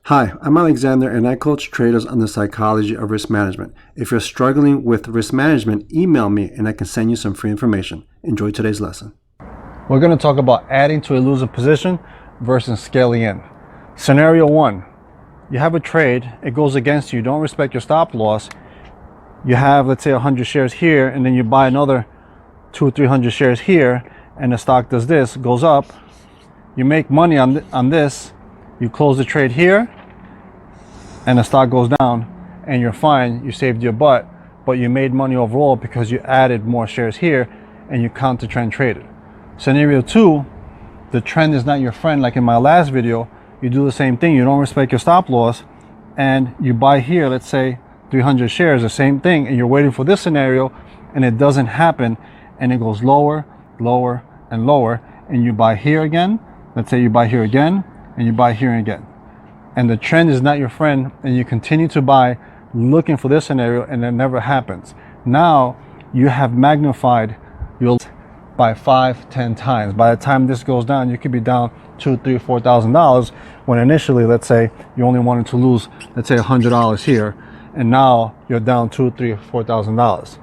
Hi, I'm Alexander and I coach traders on the psychology of risk management. If you're struggling with risk management, email me and I can send you some free information. Enjoy today's lesson. We're going to talk about adding to a losing position versus scaling in. Scenario one, you have a trade, it goes against you, don't respect your stop loss. You have, let's say, 100 shares here, and then you buy another 200 or 300 shares here, and the stock does this, goes up. You make money on this, you close the trade here, and the stock goes down, and you're fine, you saved your butt, but you made money overall because you added more shares here, and you counter trend traded. Scenario two, the trend is not your friend. Like in my last video, you do the same thing, you don't respect your stop loss, and you buy here, let's say 300 shares, the same thing, and you're waiting for this scenario, and it doesn't happen, and it goes lower, lower, and lower, and you buy here again, let's say you buy here again, and you buy here again. And the trend is not your friend, and you continue to buy looking for this scenario, and it never happens. Now you have magnified your by 5-10 times. By the time this goes down, you could be down $2,000, $3,000, $4,000, when initially, let's say, you only wanted to lose, let's say, $100 here, and now you're down $2,000, $3,000, $4,000.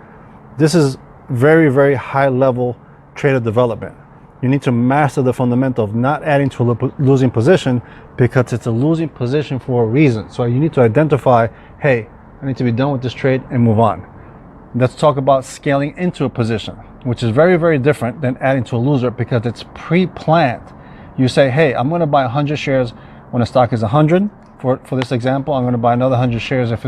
This is very, very high level trader development. You need to master the fundamental of not adding to a losing position, because it's a losing position for a reason. So you need to identify, hey, I need to be done with this trade and move on. Let's talk about scaling into a position, which is very, very different than adding to a loser, because it's pre-planned. You say, hey, I'm going to buy 100 shares when the stock is 100. For this example, I'm going to buy another 100 shares if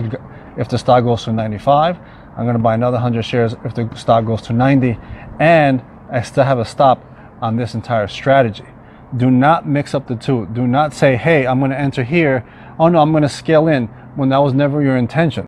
the stock goes to 95. I'm going to buy another 100 shares if the stock goes to 90. And I still have a stop on this entire strategy. Do not mix up the two. Do not say, hey, I'm going to enter here. Oh no, I'm going to scale in, when that was never your intention.